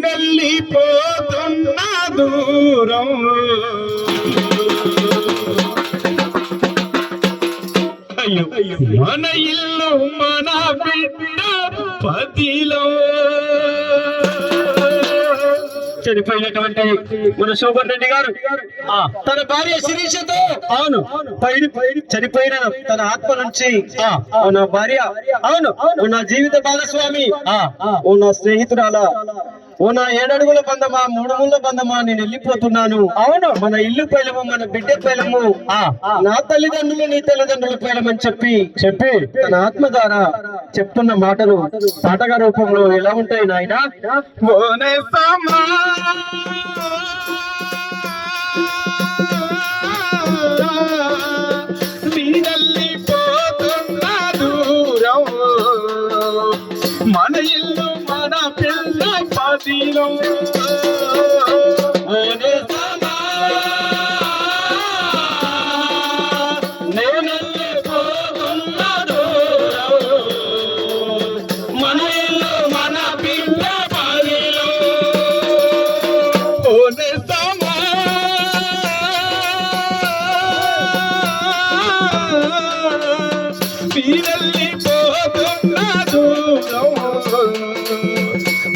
నేనెళ్ళిపోతున్న దూరం మన ఇల్లు మన బిడ్డ పదిలో చనిపోయినటువంటి మన శోభన్ రెడ్డి గారు తన భార్య శిరీషతో అవును చనిపోయిన తన ఆత్మ నుంచి నా భార్య అవును నా జీవిత భాగస్వామి నా స్నేహితురాల నా 7 అడుగుల బంధమా 3 ముళ్ళ బంధమా నేను వెళ్ళిపోతున్నాను. అవును మన ఇల్లు పైలము మన బిడ్డ పైలము నా తల్లిదండ్రులు నీ తల్లిదండ్రుల పైలమని చెప్పి తన ఆత్మ ద్వారా చెప్తున్న మాటలు పాటగా రూపంలో ఎలా ఉంటాయి నాయన? మన ఇల్లు మన పిల్ల పదిలో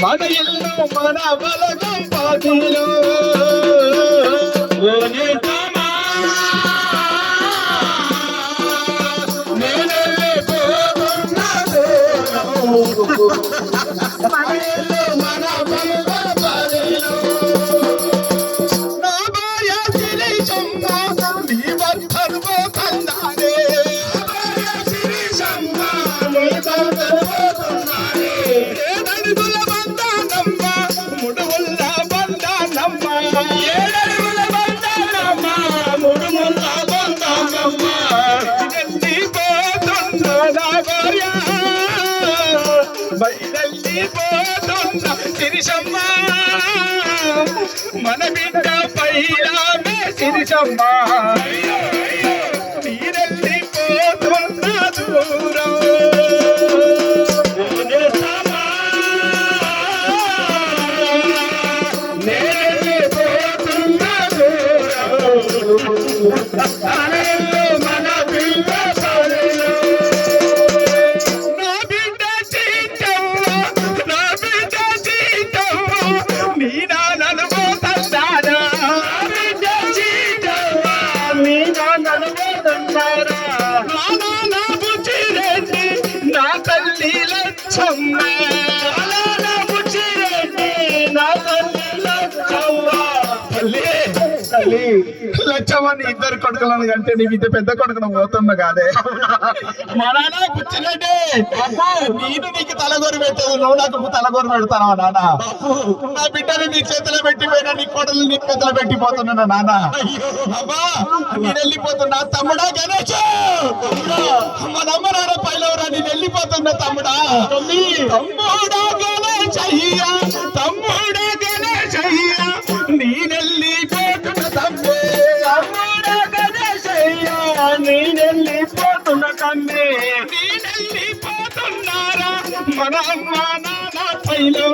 మన ఇల్లు మన బలగం పదిలో సిరిసమ్మ మన బిడ్డ పైలామే సిరిసమ్మ మీరెళ్ళిపోతున్న దూరం నేనెళ్ళిపోతున్న దూరం మన బిడ్డ నా తల్లి లచ్చమ్మ లచ్చమ్మని 2 కొడుకులను కంటే నీ విద్య పెద్ద కొడుకును పోతున్నా కాదే మా నాన్న కూర్చున్నట్టే నేను నీకు తలగొరు పెట్టేది నువ్వు నాకు తలగొరు పెడతాను నాన్న నా బిడ్డని నీ చేతిలో పెట్టిపోయినా నీ కొడలు నీ చేతిలో పెట్టిపోతున్నా నాన్న అబ్బా నేను వెళ్ళిపోతున్నా తమ్ముడా గణేష్ మా నమ్మ నాన్న పైలవరా నేను వెళ్ళిపోతున్నా తమ్ముడా తమ్ముడా గణేష్ అయ్యా తమ్ముడా గణేష్ అయ్యా నేనెళ్ళిపోతున్న తమ్మే తమ్ముడా గణేష్ అయ్యా నేనెళ్ళిపోతున్న తమ్మే నేనెళ్ళిపోతున్నారా మన అమ్మ నాన్న పైలో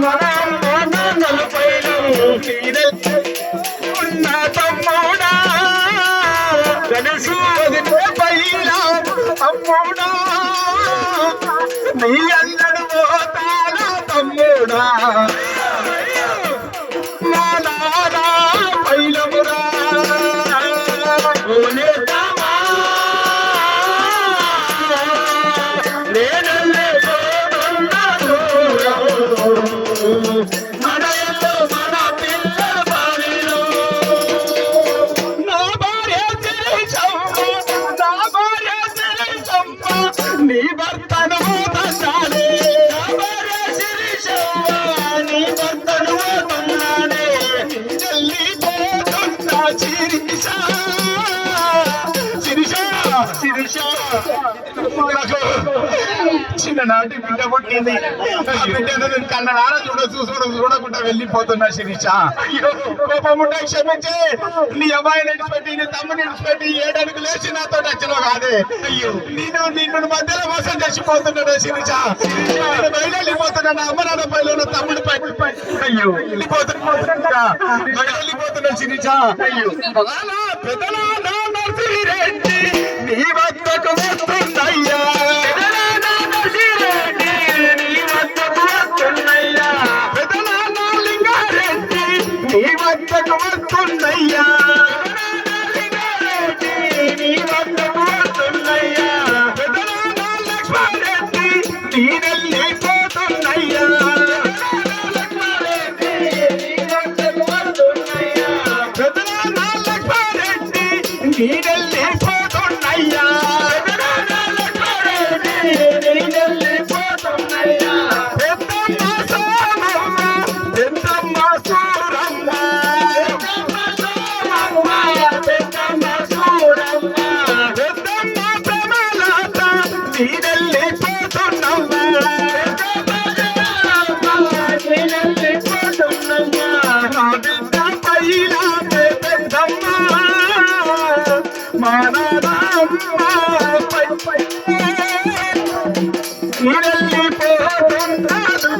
మన అమ్మ నాన్నల పైలో ఉన్న తమ్ముడా గణేశు పైలా అమ్ముడా నీ అందడు పోతారా తమ్ముడా మా నాన్న పైలమురా నీ భర్తను తండాలే నీ భర్తను తండాలే చెల్లిపోతున్నా శిరీష శిరీష శిరీష చిన్ననాటి బిడ్డ పుట్టింది. ఆ బిడ్డను నేను కన్నడారా చూడకుండా వెళ్ళిపోతున్నా శిరీష. కోపం ఉంటే క్షమించే. నీ అమ్మాయిని విడిచిపెట్టి నీ తమ్ముని విడిచిపెట్టి 7 అడుగులు లేచి నాతో నచ్చినావు కాదే. నిన్ను మధ్యలో మోసం చేసిపోతున్నాడు శిరీష. నేను బయట వెళ్ళిపోతున్నా. అమ్మ నాన్న పైలో ఉన్న తమ్ముడి పై వెళ్ళిపోతున్నా శిరీష. పెదనాన్న నర్సిరెడ్డి నీ వద్దకు వస్తుందయ్యా. పెదనాన్న లింగారెడ్డి నీ వద్దకు వస్తుందయ్యా. పెదనాన్న లక్ష్మారెడ్డి నేనెళ్ళిపోతున్నయ్యా. పెదనాన్న లక్ష్మారెడ్డి నేనెళ్ళిపోతున్నయ్యా. పెద్దమ్మ సూరమ్మ పెద్దమ్మ ప్రేమలత నేనెళ్ళిపోతున్నమ్మా. నా బిడ్డ పైలా పెద్దమ్మ మా నాన్నమ్మ నేనెళ్ళిపోతున్నాను.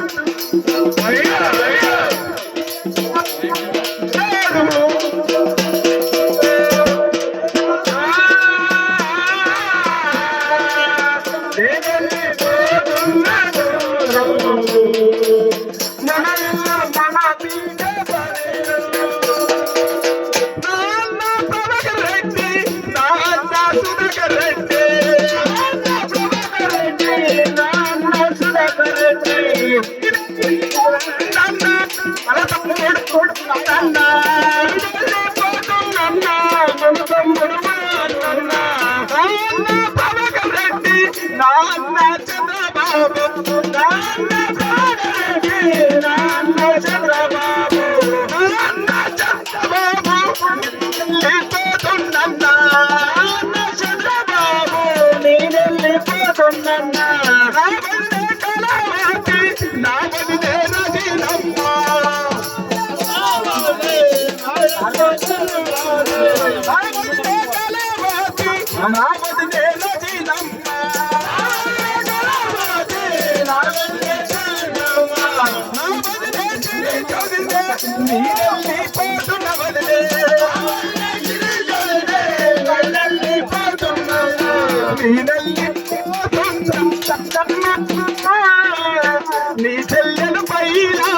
నీ చెల్లెలు పైలా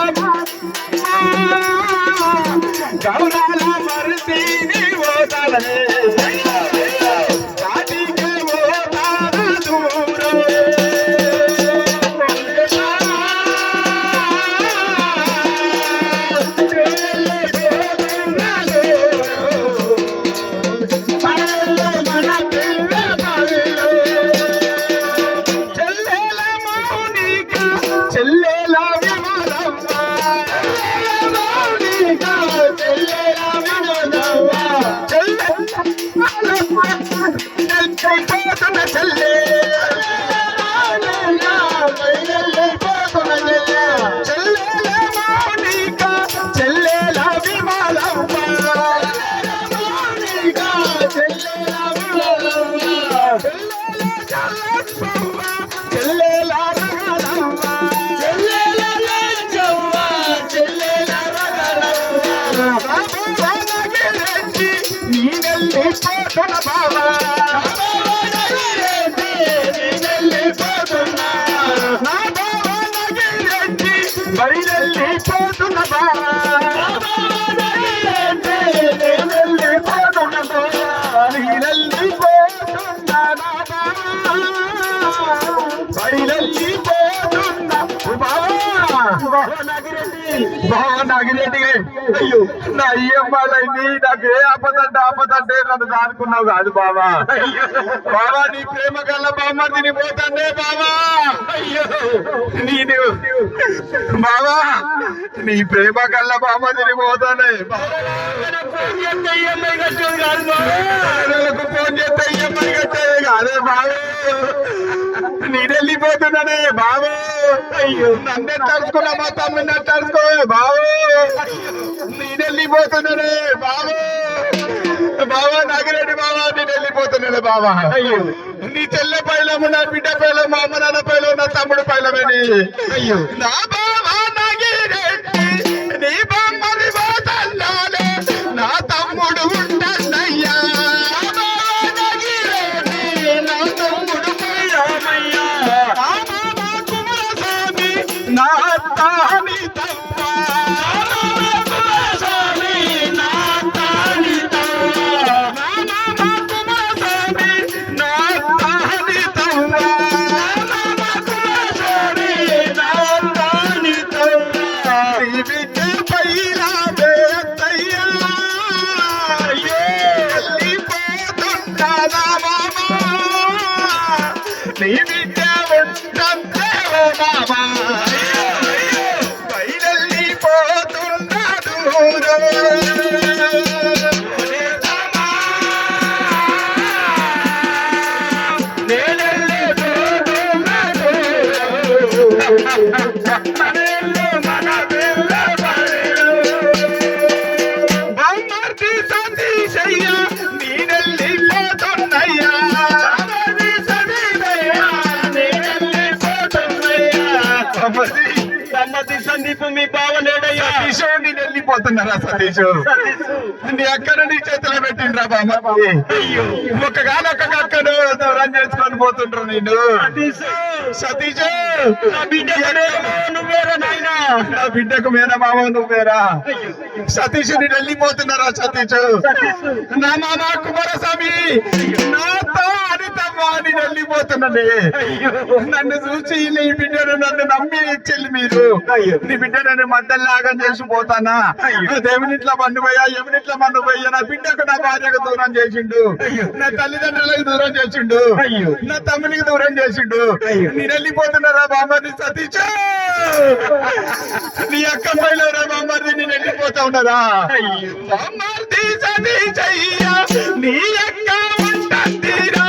గౌరాల మరిసి నీ ఓదలే వాటికే ఓదాల దూరం బావా నాగిరెడ్డి నా అయ్యమ్మాలైంది నాకు ఏ ఆపదంటే నన్ను దానుకున్నావు కాదు బావా. బావా నీ ప్రేమ కల్లా బామ్మర్దిని పోతానే బావా. నేను బావా నీ ప్రేమ కల్లా బామ్మర్దిని పోతానే. ఫోన్ చేస్తే ఈఎంఐ కట్టేది కాదే బావా. నేను వెళ్ళిపోతున్నానే బాబు. నన్నే తలుచుకున్నా మా తమ్ముడిని తలుచుకోవే బాబు. నేను వెళ్ళిపోతున్నానే బాబు. బాబా నాగిరెడ్డి బాబా నేను వెళ్ళిపోతున్నానే బాబా. నీ చెల్లె పైలము నా బిడ్డ పైలం మా అమ్మ నాన్న పైలం నా తమ్ముడు పైలమని. నా బాబా నాగిరెడ్డి నీ బొమ్మని పోతన్నాలే నా తమ్ముడు ఉంటానయ్యా. నా తాని తవ్వా కుమారస్వామి నా తాని తవ్వా. కుమారస్వామి నా తాని తవ్వా. కుమారస్వామి నా తాని తవ్వా. విద్య పైలావే అత్తయ్యా వెళ్ళిపోతుంటానా మామా. నీ విద్య ఉంటే మామా సందీప్ మీ బావలేడయ్యా. సతీష్ నేను వెళ్ళిపోతున్నారా సతీష్. నీ అక్కడ నీ చేతిలో పెట్టిండ్రా బామ్మ. ఒక్కగానొక్క అక్కను దూరం చేసుకొని పోతుండ్రు నేను. సతీష్ నువ్వేరా నాయనా. నా బిడ్డకు మేనా మామ నువ్వేరా. సతీష్ నేను వెళ్ళిపోతున్నారా సతీష్. నా మామ కుమారస్వామి నాతో అనితమ్మా నేను వెళ్ళిపోతున్నానే. నన్ను చూసి నీ బిడ్డను నన్ను నమ్మి చెల్లి మీరు నీ బిడ్డ నేను మధ్యలాగా చేసిపోతానా. దేవునిట్లా మన్నుపోయా ఎవరిట్లా మన్నుపోయా. నా బిడ్డకు నా భార్యకు దూరం చేసిండు. నా తల్లిదండ్రులకు దూరం చేసిండు. నా తమ్మునికి దూరం చేసిండు. నేను వెళ్ళిపోతున్నారా బామ్మని సతీష్. నీ అక్క పైలరా బామ్మని నేను వెళ్ళిపోతా ఉన్నారా. బామ్మర్ది సతీష్ అయ్యా నీ అక్క ఉంటుందిరా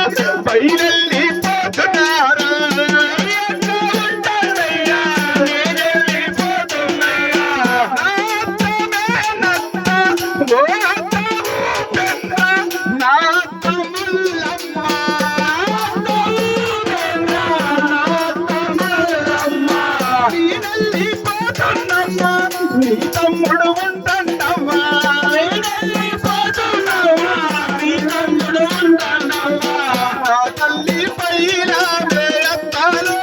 పైనెళ్ళిపోతున్నారా. నీ తమ్ముడు ఉంటన్నమ్మా. నా తల్లి పైన వేస్తాను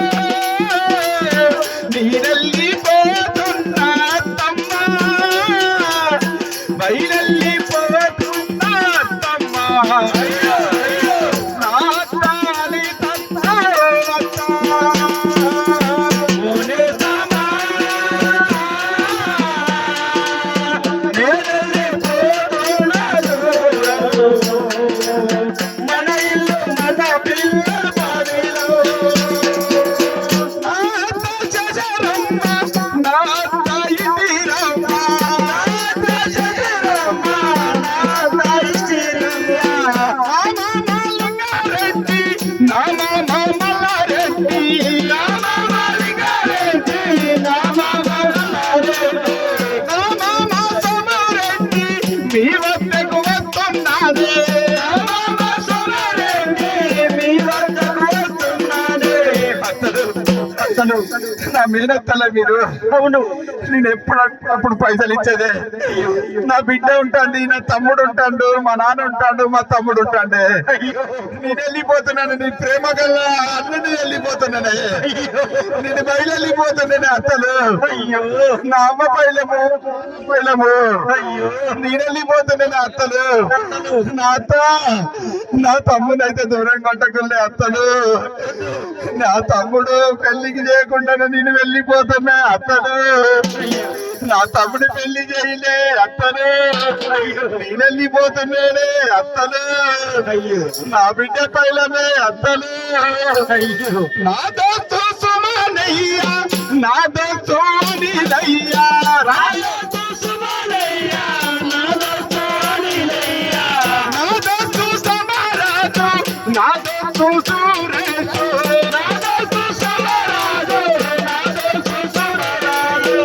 నీరెళ్ళిపోతున్నా తమ్మా. బయలెళ్ళిపోతున్నా తమ్మా. నా తాలి తత్తా మీ వద్దకు వస్తున్నాదే. అతను నా మేనత్తల మీరు. అవును నేను ఎప్పుడు పైసలు ఇచ్చేదే. నా బిడ్డ ఉంటుంది, నా తమ్ముడు ఉంటాడు, మా నాన్న ఉంటాడు, మా తమ్ముడు ఉంటాడే. నేను వెళ్ళిపోతున్నాను నీ ప్రేమ గల్లా అన్నని వెళ్ళిపోతున్నానే. నేను బయలు వెళ్ళిపోతున్నానే అత్తలు. నా అమ్మ పైలము నేను వెళ్ళిపోతున్నానే అత్తలు. నా అత్త నా తమ్ముడు అయితే దూరం కొట్టకులే అత్తలు. నా తమ్ముడు పెళ్లికి చేయకుండా నేను వెళ్ళిపోతున్నా అత్తలు. నా తమ్ముడి పెళ్లి చేయలే అత్తనే, నేనెళ్ళిపోతున్నాడే అత్తనే, నా బిడ్డ పైలనే అత్తనే, నా దోస్తు సుమనయ్య, నా దోస్తు నీలయ్య, రాయతు సుమనయ్య, నా దోస్తు నీలయ్య, నా దోస్తు సమరాజు, నా దోస్తు సురేషు, నా దోస్తు సమరాజు, నా దోస్తు సురేషు,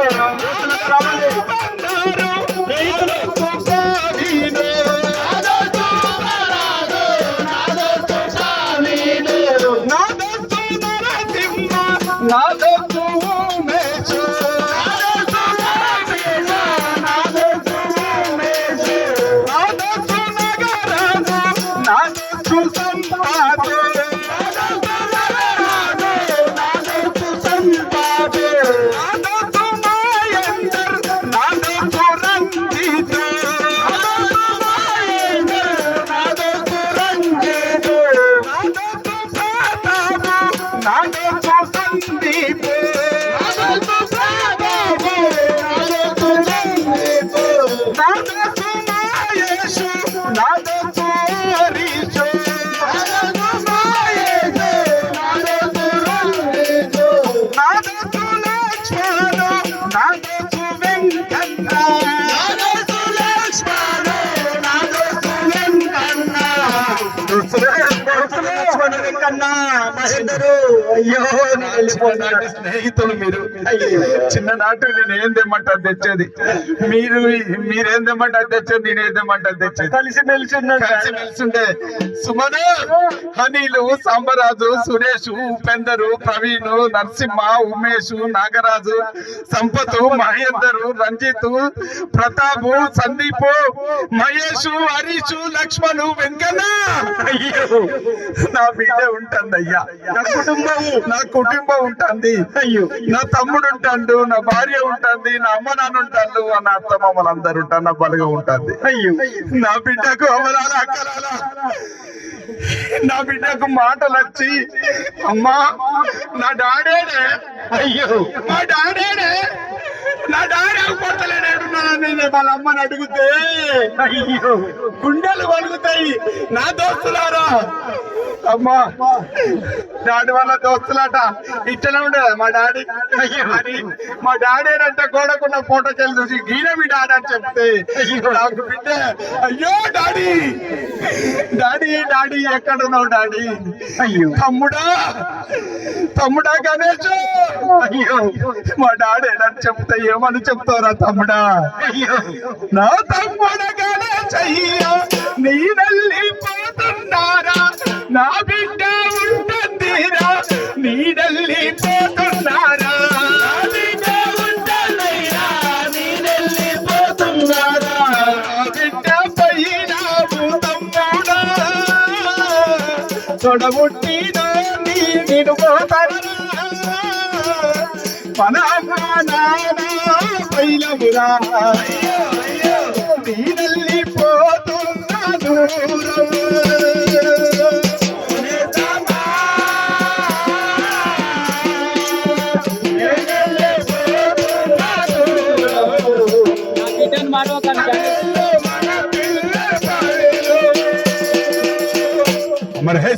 బంగారు రైతులకు సావీను, నా దోస్తు సమరాజు, నా దోస్తు సావీను, నా దోస్తు నరసింహ, నా దోస్తు ఉమేషు, నా దోస్తు నరసింహ, నా దోస్తు ఉమేషు, నా దోస్తు నగరాజు, నా దోస్తు సంపాదు, నా దోస్తు నగరాజు, నా దోస్తు సంపాదు, నా దోస్తు మాయందర్, నా దోస్తు రంజిత్, నా దోస్తు మాయందర్, నా దోస్తు రంజిత్, నా దోస్తు ప్రతాప్, నా దోస్తు సందీప్, నా దోస్తు ప్రతాప్, నా దోస్తు సందీప్, నా దోస్తు మహేష్, నా దోస్తు హరీష్, నా దోస్తు మహేష్, నా దోస్తు హరీష్, నా దోస్తు లక్ష్మణ, నా దోస్తు వెంకన్న, నా దోస్తు లక్ష్మణ, నా దోస్తు వెంకన్న, లక్ష్మణ వెంకన్న మహేందరు. అయ్యో చిన్ననాటి స్నేహితులు మీరు. చిన్ననాటి నేనేం తెమ్మంటారు తెచ్చేది, మీరేం తెమ్మంటారు తెచ్చేది, నేనేం తెమ్మంటారు తెచ్చేది, కలిసి మెలిసి ఉండే. సుమను, అనిలు, సాంబరాజు, సురేష్, ఉపేందరు, ప్రవీణ్, నరసింహ, ఉమేష్, నాగరాజు, సంపత్, మహేందరు, రంజిత్, ప్రతాప్, సందీప్, మహేష్, హరీష్, లక్ష్మణ్, వెంకన్న. అయ్యో నా బిడ్డ ఉంటుంది అయ్యా, నా కుటుంబం ఉంటుంది, అయ్యో నా తమ్ముడు ఉంటాడు, నా భార్య ఉంటుంది, నా అమ్మ నాన్న ఉంటాడు, నా అత్త మామలు అందరు ఉంటారు, నా బలగం ఉంటుంది. అయ్యో నా బిడ్డకు అమలాలా అక్కలాలా, నా బిడ్డకు మాటలు వచ్చి అమ్మా నా డాడేనే, అయ్యో మా డాడేనే, నా డాడీ పడతలేడున్నానని వాళ్ళ అమ్మని అడిగితే అయ్యో గుండెలు వలుగుతాయి. నా దోస్తులారా, అమ్మా డాడీ వాళ్ళ దోస్తులాట ఇట్లనే ఉండేది మా డాడీ. అని మా డాడీ అంటే గోడకున్న ఫోటో చూసి గీన మీ డాడీ అని చెప్తే నాకు బిడ్డ అయ్యో డాడీ డాడీ డాడీ ఎక్కడున్నావు డాడీ, అయ్యో తమ్ముడా తమ్ముడా గణేష్, అయ్యో మా డాడీ అని చెప్తే ఏమని చెప్తావురా తమ్ముడా, అయ్యో నా తమ్ముడు గణేష్ అయ్యో నీడెళ్ళిపోతున్నారా, నా బిడ్డ ఉంటుందిరా నీడెళ్ళిపోతున్నారా, నా బిడ్డ ఉంటుందిరా నీడెళ్ళిపోతున్నారా, నా బిడ్డ పైన తమ్ముడా తొడబుట్టినా నేను పోతారా, మన అమ్మ నాన్న పైలమురా, నీడెళ్ళిపోతున్నా దూరం. मरहे